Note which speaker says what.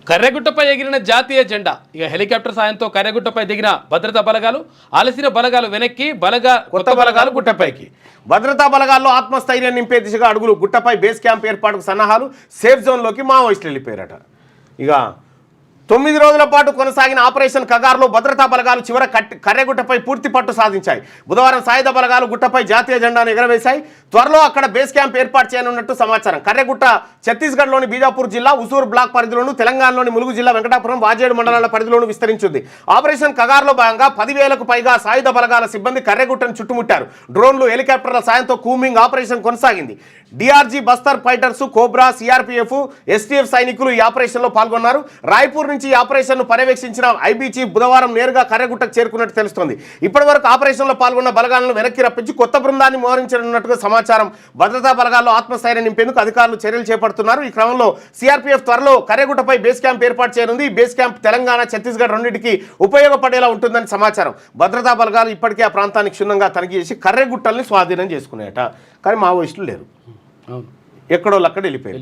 Speaker 1: కర్రెగుట్టపై ఎగిరిన జాతీయ జెండా. ఇక హెలికాప్టర్ సాయంతో కర్రెగుట్టపై దిగిన భద్రతా బలగాలు, ఆలసిన బలగాలు వెనక్కి, కొత్త బలగాలు గుట్టపైకి.
Speaker 2: భద్రతా బలగాల్లో ఆత్మస్థైర్యం నింపే దిశగా అడుగులు. గుట్టపై బేస్ క్యాంప్ ఏర్పాటుకు సన్నాహాలు. సేఫ్ జోన్లోకి మావోయిస్టులు వెళ్ళిపోయారట. ఇక 9 రోజుల పాటు కొనసాగిన ఆపరేషన్ కగార్లో భద్రతా బలగాలు చివర కర్రెగుట్టపై పూర్తి పట్టు సాధించాయి. బుధవారం సాయుధ బలగాలు గుట్టపై జాతీయ జెండాను ఎగరవేశాయి. త్వరలో అక్కడ బేస్ క్యాంప్ ఏర్పాటు చేయనున్నట్టు సమాచారం. కర్రెగుట్ట ఛత్తీస్గఢ్లోని బీజాపూర్ జిల్లా ఉసూర్ బ్లాక్ పరిధిలోను, తెలంగాణలోని ములుగు జిల్లా వెంకటాపురం, వాజేడు మండలాల పరిధిలోను విస్తరించింది. ఆపరేషన్ కగార్లో భాగంగా 10,000కు పైగా సాయుధ బలగాల సిబ్బంది కర్రెగుట్టను చుట్టుముట్టారు. డ్రోన్లు, హెలికాప్టర్ల సాయంతో కూంబింగ్ ఆపరేషన్ కొనసాగింది. DRG, Bastar fighters, cobra, CRPF, STF సైనికులు ఈ ఆపరేషన్లో పాల్గొన్నారు. రాయ్పూర్ నుంచి ఈ ఆపరేషన్ను పర్యవేక్షించిన ఐబీ చీఫ్ బుధవారం నేరుగా కర్రెగుట్టకు చేరుకున్నట్టు తెలుస్తోంది. ఇప్పటివరకు ఆపరేషన్లో పాల్గొన్న బలగాలను వెనక్కి రప్పించి కొత్త బృందాన్ని మోహరించనున్నట్టుగా సమాచారం. భద్రతా బలగాల్లో ఆత్మస్థైర్యం నింపేందుకు అధికారులు చర్యలు చేపడుతున్నారు. ఈ క్రమంలో సిఆర్పీఎఫ్ త్వరలో కర్రెగుట్టపై బేస్ క్యాంప్ ఏర్పాటు చేయనుంది. ఈ బేస్ క్యాంప్ తెలంగాణ, ఛత్తీస్గఢ్ రెండింటికి ఉపయోగపడేలా ఉంటుందని సమాచారం. భద్రతా బలగాలు ఇప్పటికే ఆ ప్రాంతానికి క్షుణ్ణంగా తనిఖీ చేసి కర్రెగుట్టల్ని స్వాధీనం చేసుకున్నాయట. కానీ మావోయిస్టులు లేరు, ఎక్కడో అక్కడ వెళ్ళిపోయారు.